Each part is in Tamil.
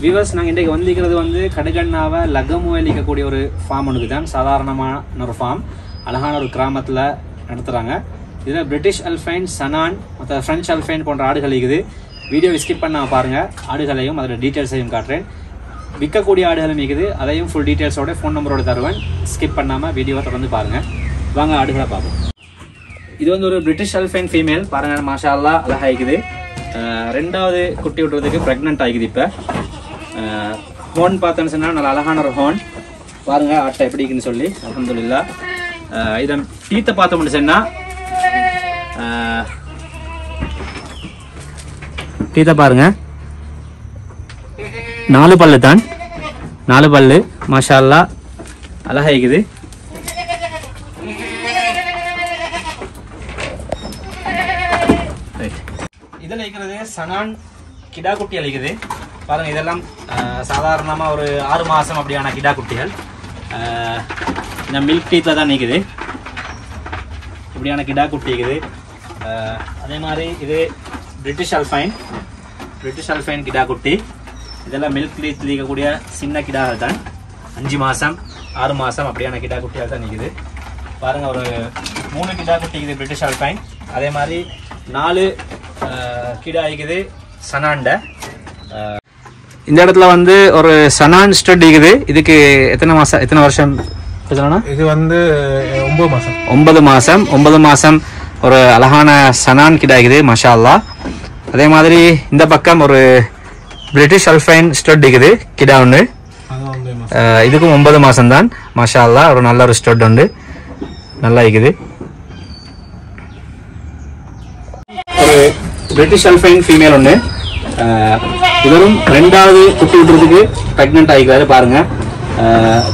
வியூவர்ஸ் நாங்கள் இன்றைக்கு வந்திருக்கிறது வந்து கடுகண்ணாவை லகமுவையில் இருக்கக்கூடிய ஒரு ஃபார்ம் ஒன்றுக்கு தான். சாதாரணமான ஒரு ஃபார்ம், அழகான ஒரு கிராமத்தில் நடத்துகிறாங்க. இதில் பிரிட்டிஷ் அல்ஃபைன், சனான், மற்ற ஃப்ரெஞ்ச் அல்ஃபைன் போன்ற ஆடுகள் இருக்குது. வீடியோ ஸ்கிப் பண்ணாமல் பாருங்கள். ஆடுகளையும் அதோட டீட்டெயில்ஸையும் காட்டுறேன். விற்கக்கூடிய ஆடுகளும் இருக்குது, அதையும் ஃபுல் டீட்டெயில்ஸோட ஃபோன் நம்பரோட தருவேன். ஸ்கிப் பண்ணாமல் வீடியோவை தொடர்ந்து பாருங்கள். வாங்க ஆடுகளை பார்ப்போம். இது வந்து ஒரு பிரிட்டிஷ் அல்ஃபைன் ஃபீமேல். பாருங்கள், மாஷா அல்லாஹ் அழகாக இருக்குது. ரெண்டாவது குட்டி விட்டுறதுக்கு ப்ரெக்னென்ட் ஆகிக்குது. இப்போ ஹோன் பார்த்தோன்னு சொன்னால் நல்ல அழகான ஒரு ஹோன். பாருங்கள் ஆட்டை எப்படி இருக்குன்னு சொல்லி. அல்ஹம்துலில்லாஹ். இதை டீத்தை பார்த்தோம்னு சொன்னால் டீத்தை பாருங்க, 4 பல்லு தான், 4 பல்லு. மாஷா அல்லாஹ் அழகா இருக்குது. இதில் இருக்கிறது சனான் கிடா குட்டி அழிக்குது. பாருங்க, இதெல்லாம் சாதாரணமாக ஒரு 6 மாதம் அப்படியான கிடா குட்டிகள். இந்த மில்க் டீத்தில் தான் நிற்குது. இப்படியான கிடா குட்டி இருக்குது. அதே மாதிரி இது பிரிட்டிஷ் அல்ஃபைன் கிடா குட்டி. இதெல்லாம் மில்க் டீத்தில் இருக்கக்கூடிய சின்ன கிடாகள் தான். 5 மாதம் 6 மாதம் அப்படியான கிடா குட்டியாக தான் நிற்குது. பாருங்கள், ஒரு 3 கிடா குட்டி இருக்குது பிரிட்டிஷ் அல்ஃபைன். அதே மாதிரி 4 கிடா இருக்குது சனாண்ட. இந்த இடத்துல வந்து ஒரு சனான் ஸ்டட் இருக்குது. இதுக்கு எத்தனை வருஷம்? இது வந்து 9 மாதம் ஒரு அழகான சனான் கிடா இருக்குது. மாஷா அல்லாஹ். அதே மாதிரி இந்த பக்கம் ஒரு பிரிட்டிஷ் அல்ஃபைன் ஸ்டட் இருக்குது கிடா ஒன்று. இதுக்கும் 9 மாதம் தான். மாஷா அல்லாஹ், ஒரு நல்ல ஒரு ஸ்டட் உண்டு, நல்லா இருக்குது. ஒரு பிரிட்டிஷ் அல்ஃபைன் ஃபீமேல் ஒன்று. இவரும் 2வது குட்டி விட்டுறதுக்கு ப்ரெக்னென்ட் ஆகிக்கிறாரு. பாருங்க,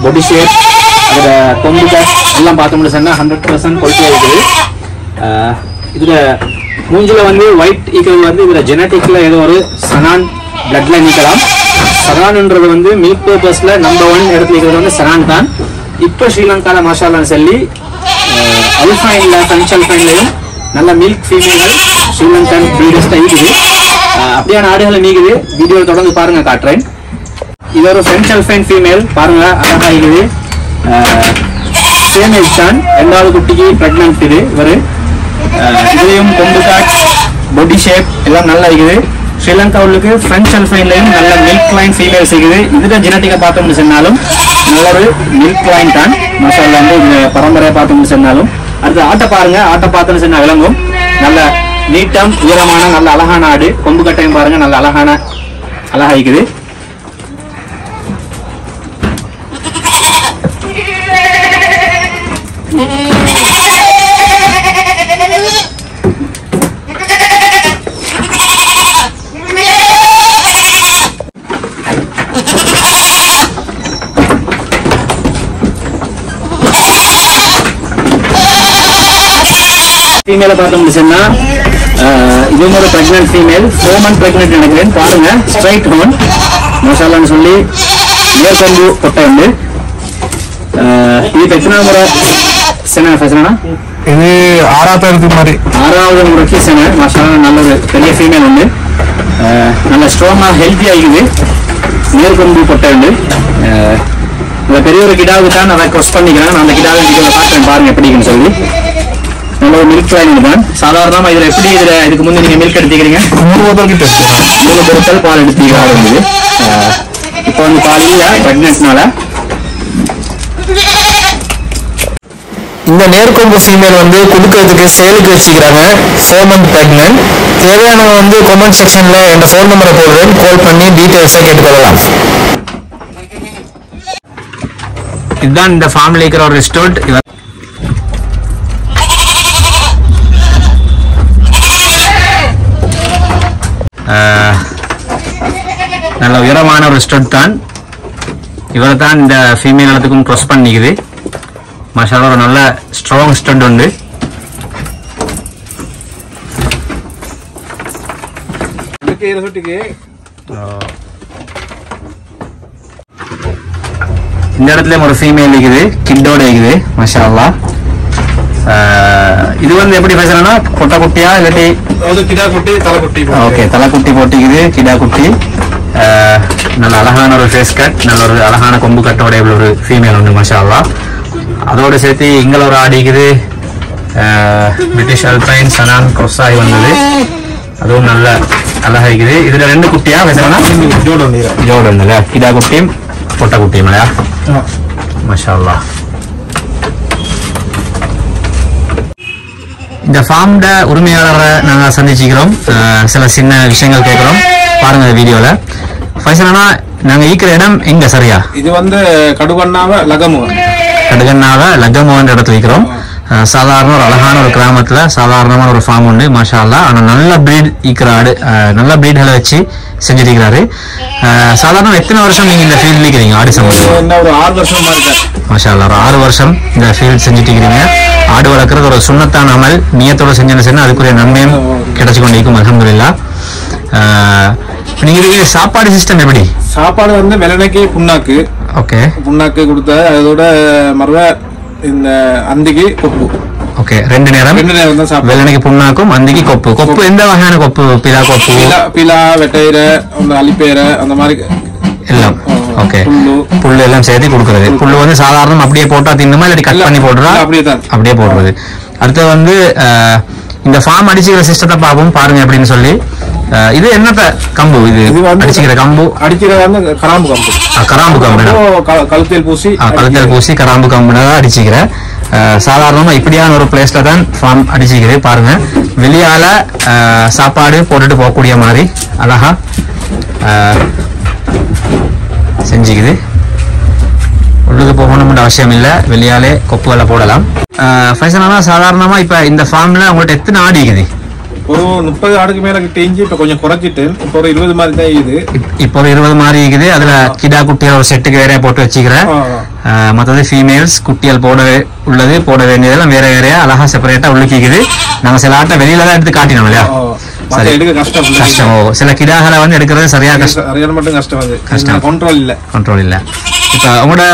பொடி ஷேப், அதோட கொம்பு எல்லாம் பார்த்தோம்னு சொன்னா 100% குவாலிட்டியாக இருக்குது. இதுல மூஞ்சில வந்து ஒயிட் ஈக்கள் வந்து இதுல ஜெனட்டிக்ல ஏதோ ஒரு சனான் பிளட்ல நீக்கலாம். சனான்ன்றது வந்து மில்க் பர்பஸ்ல நம்பர் 1 இடத்துல இருக்கிறது வந்து சனான் தான். இப்போ ஸ்ரீலங்கால மாஷால்லான்னு சொல்லி அல்ஃபைன்ல, ஃப்ரெஞ்ச் அல்ஃபைன்லையும் நல்ல மில்க் ஃபீமேல்கள் ஸ்ரீலங்கன் பிரீடர்ஸ் தான் இருக்குது. அப்படியான ஆடுகளை நீக்குது. வீடியோ தொடர்ந்து பாருங்க, காட்டுறேன். இது ஒரு ஃப்ரெஞ்ச் அல்ஃபைன் ஃபீமேல். பாருங்க, அழகா இருக்குது. சேம் ஏஜ் தான். 2வது குட்டிக்கு பிரெக்னன்ட் இது. இவர் இதுலேயும் கொம்பு காட், பொடி ஷேப் எல்லாம் நல்லா இருக்குது. ஸ்ரீலங்காவுக்கு ஃப்ரெஞ்ச் அல்ஃபைன்லையும் நல்ல மில்க் லைன் ஃபீமேல்ஸ் இருக்குது. இதில் ஜெனட்டிக்கா பார்த்தோம்னு சொன்னாலும் நல்ல ஒரு மில்க் லைன் தான். மசாலா வந்து இந்த பரம்பரையை பார்த்தோம்னு சொன்னாலும். அடுத்து ஆட்டை பாருங்க. ஆட்டை பார்த்தோன்னு சொன்னா விளங்கும். நல்ல நீட்டம், உயரமான நல்ல அழகான ஆடு. கொம்பு கட்டையும் பாருங்க, நல்ல அழகா இருக்குது. ஃபீமேலை பார்த்தோம்னு சொன்னா இதுவும் ஒரு பிரெக்னன்ட் ஃபீமேல். 4 மந்த் பிரெக்னன்ட் நினைக்கிறேன். பாருங்க, ஸ்ட்ரைட் ஹோன் மசாலான்னு சொல்லி நேர்கொம்பு கொட்டை உண்டு. இது எத்தனை முறை சென ஃபெசனா? இது 6வது முறைக்கு சென. மசாலா நல்ல ஒரு பெரிய ஃபீமேல் உண்டு. நல்ல ஸ்ட்ராங்காக ஹெல்த்தியாக இருக்குது. நேர்கொம்பு கொட்டை உண்டு. இந்த பெரிய ஒரு கிடாவுக்கு தான் அதை க்ராஸ் பண்ணிக்கிறேன். நான் அந்த கிடாவை பார்க்குறேன், பாருங்க எப்படி இருக்குன்னு சொல்லி. நல்ல ஒரு மில்க் லைன் தான். சாதாரணமாக இதில் எப்படி இதுக்கு முன்னே நீங்கள் மில்க் எடுத்துக்கிறீங்க? 3 பொருட்கள் பால் எடுத்துக்கிறா இருந்தது. இப்போ வந்து பால் இல்லை ப்ரெக்னென்ட்னால. இந்த நேர்கொம்பு ஃபீமேல் வந்து கொடுக்கறதுக்கு சேலுக்கு வச்சுக்கிறாங்க. 4 மந்த் பிரெக்னன்ட். தேவையானவங்க வந்து கமெண்ட் செக்ஷன்ல என் ஃபோன் நம்பரை போடுறேன். கால் பண்ணி டீட்டெயில்ஸை கேட்டுக்கொள்ளலாம். இதுதான் இந்த ஃபார்ம்ல இருக்கிற ஒரு ரெஸ்டாரண்ட். நல்ல உயரமான ஒரு ஸ்டட் தான். இவரை தான் இந்த ஃபீமேல் இடத்துக்கும் க்ராஸ் பண்ணிக்குது. மாஷால்லா, ஒரு நல்ல ஸ்ட்ராங் ஸ்டட் உண்டு. இந்த இடத்துல ஒரு ஃபீமேல் இருக்குது, கிட்டோட இருக்குது. மாஷால்லா, இது வந்து எப்படி பேசுறேன்னா கொட்டை குட்டியா இல்லாட்டி கிடா குட்டி தலைக்குட்டி? ஓகே, தலைக்குட்டி போட்டிக்குது கிடா குட்டி. நல்ல அழகான ஒரு ஃபேஸ் கட், நல்ல ஒரு அழகான கொம்பு கட்டோட ஒரு ஃபீமேல் உண்டு மாஷா அல்லாஹ். அதோட சேர்த்து இங்கே ஒரு ஆடிக்குது பிரிட்டிஷ் அல்பைன் சனான் கிராஸ் ஆகி வந்தது, அதுவும் நல்ல அழகாய்க்குது. இதுல 2 குட்டியா ஜோடு ஒண்ணுல இதா குட்டியும் பொட்டை குட்டியும் இல்லையா மாஷா அல்லாஹ். இந்த ஃபார்ம்ட உரிமையாளரை நாங்கள் சந்திச்சுக்கிறோம், சில சின்ன விஷயங்கள் கேட்குறோம் பாருங்க வீடியோல. ஃபைசலானா நாங்கள் இருக்கிற இடம் எங்க சரியா? இது வந்து கடுகண்ணாவ லகமுன்ற இடத்துல இருக்கிறோம். சாதாரண ஒரு அழகான ஒரு கிராமத்துல சாதாரணமான ஒரு ஃபார்ம் உண்டு மாஷா அல்லாஹ். ஆனால் நல்ல பிரீட் இருக்கிற ஆடு, நல்ல பிரீட்களை வச்சு செஞ்சிருக்கிறாரு. சாதாரண எத்தனை வருஷம் நீங்க இந்த ஃபீல்ட்ல இருக்கிறீங்க ஆடு சம்பந்தம்? ஒரு 6 வருஷம் மாஷா அல்லாஹ். ஒரு 6 வருஷம் இந்த ஃபீல்ட் செஞ்சுட்டு இருக்கிறீங்க. ஆடு வளர்க்குறது ஒரு சுண்ணத்தான அமல், நியத்தோட செஞ்சேன்னு அதுக்குரிய நன்மையும் கிடைச்சு கொண்டிருக்கும் அல்ஹம்துலில்லாஹ். நீங்க இதுக்கு சாப்பாடு சிஸ்டம் எப்படி? சாப்பாடு வந்து வெள்ளனைக்கு புண்ணாக்கு, ஓகே புண்ணாக்கு கொடுத்த அதோட மறுவ இந்த அந்திக்கு கொப்பு. ஓகே, 2 நேரம் தான் சாப்பிடும். வெள்ளனைக்கு புண்ணாக்கும், அந்திக்கு கொப்பு. கொப்பு எந்த வகையான கொப்பு? பிலா கொப்பு, பிலா வெட்டையரை, அந்த அலிப்பேரை, அந்த மாதிரி எல்லாம். ஓகே, புல்லு எல்லாம் சேர்த்து கொடுக்கறது. புல்லு வந்து சாதாரணம் அப்படியே போட்டா தின்னுமா இல்லாட்டி கட் பண்ணி போடுறா? அப்படியே போடுறது. அடுத்து வந்து இந்த ஃபார்ம் அடிச்சுக்கிற சிஸ்டத்தை பார்ப்போம் பாருங்க அப்படின்னு சொல்லி. இது என்னத்த கம்பு? இது அடிச்சுக்கிற கம்பு கராம்பு கம்பு. கராம்பு கம்பு கழுத்தில் பூசி கராம்பு கம்புனா அடிச்சுக்கிற. சாதாரணமா இப்படியான ஒரு பிளேஸ்ல தான் ஃபார்ம் அடிச்சுக்கிறது பாருங்க. வெளியால சாப்பாடு போட்டுட்டு போகக்கூடிய மாதிரி அழகா செஞ்சுக்குது. உள்ளுக்கு போகணும்னு அவசியம் இல்லை, வெளியாலே கொப்புகளை போடலாம். ஃபைசலானா சாதாரணமா இப்ப இந்த ஃபார்ம்ல உங்கள்ட்ட எத்தனை ஆடு இருக்குது? ஒரு 30 ஆடுக்கு மேல கிட்டேஞ்சி இப்ப கொஞ்சம் குறைச்சிட்டு இப்போ ஒரு 20 மாதிரி தான் இருக்குது. இப்போ ஒரு 20 மாதிரி இருக்குது. அதுல கிடா குட்டிகள் ஒரு செட்டுக்கு வேறையா போட்டு வச்சுக்கிறேன். மற்றது ஃபீமேல்ஸ் குட்டிகள் போட உள்ளது, போட வேண்டியதெல்லாம் வேற வேறையா அழகா செப்பரேட்டா உள்ளுக்கிக்குது. நாங்க சில ஆட்டை வெளியில தான் எடுத்து காட்டினோம் இல்லையா? கஷ்டம். சில கிடாகளை வந்து எடுக்கிறது சரியா கஷ்டம். கண்ட்ரோல் இல்ல. இப்ப உங்களோட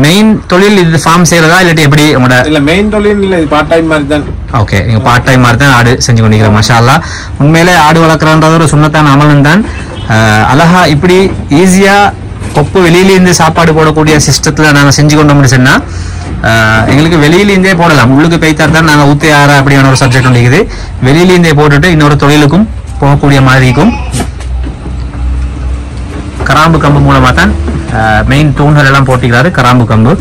மெயின் தொழில் இது ஃபார்ம் செய்யறதா இல்லாட்டி எப்படி? உங்களோட இல்ல மெயின் தொழில் இல்ல, இது பார்ட் டைம் மாதிரி தான். ஓகே, நீங்க பார்ட் டைம் மாதிரி தான் ஆடு செஞ்சு கொண்டிருக்கிற மாஷா அல்லாஹ். உண்மையிலே ஆடு வளர்க்குறன்றது ஒரு சுண்ணத்தான அமலும் தான். அழகா இப்படி ஈஸியா கொப்பு வெளியிலேருந்து சாப்பாடு போடக்கூடிய சிஸ்டத்துல நாங்க செஞ்சு கொண்டோம்னு சொன்னா எங்களுக்கு வெளியிலேருந்தே போடலாம். உள்ளுக்கு பைத்தா தான் நாங்கள் ஊற்றி ஆற அப்படியான ஒரு சப்ஜெக்ட் இருக்குது. வெளியிலேருந்தே போட்டுட்டு இன்னொரு தொழிலுக்கும் போகக்கூடிய மாதிரி இருக்கும். கராம்பு கம்பு மூலமாக தான் மெயின் தூண்கள் எல்லாம் போட்டிக்கிறாரு. கராம்பு கம்பு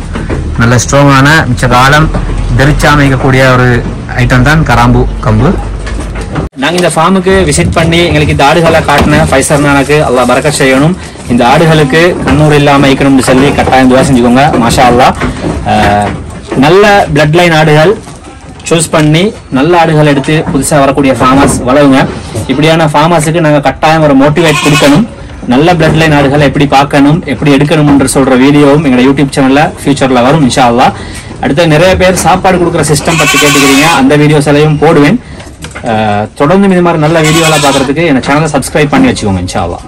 நல்ல ஸ்ட்ராங்கான மிச்ச காலம் தெரிச்சாமைக்கக்கூடிய ஒரு ஐட்டம் தான் கராம்பு கம்பு. நாங்கள் இந்த ஃபார்முக்கு விசிட் பண்ணி எங்களுக்கு இந்த ஆடுகளை காட்டின ஃபைசர்னானுக்கு அல்லாஹ் பரக்கத் செய்யணும். இந்த ஆடுகளுக்கு கண்ணூர் இல்லாமல் இருக்கணும்னு சொல்லி கட்டாயம் துவா செஞ்சுக்கோங்க மாஷா அல்லாஹ். நல்ல பிளட் லைன் ஆடுகள் சூஸ் பண்ணி நல்ல ஆடுகள் எடுத்து புதுசாக வரக்கூடிய ஃபார்மர்ஸ் வளருங்க. இப்படியான ஃபார்மர்ஸுக்கு நாங்கள் கட்டாயம் ஒரு மோட்டிவேட் கொடுக்கணும். நல்ல பிளட் லைன் ஆடுகளை எப்படி பார்க்கணும், எப்படி எடுக்கணும் என்று சொல்ற வீடியோவும் எங்களோட யூடியூப் சேனல்ல ஃபியூச்சர்ல வரும் இன்ஷா அல்லாஹ். அடுத்து நிறைய பேர் சாப்பாடு கொடுக்குற சிஸ்டம் பற்றி கேட்டுக்கிறீங்க, அந்த வீடியோஸ் எல்லாம் போடுவேன். தொடர்ந்து இது மாதிரி நல்ல வீடியோலாம் பார்க்கறதுக்கு என் சேனலை சப்ஸ்கிரைப் பண்ணி வச்சுக்கோங்க இன்ஷா அல்லாஹ்.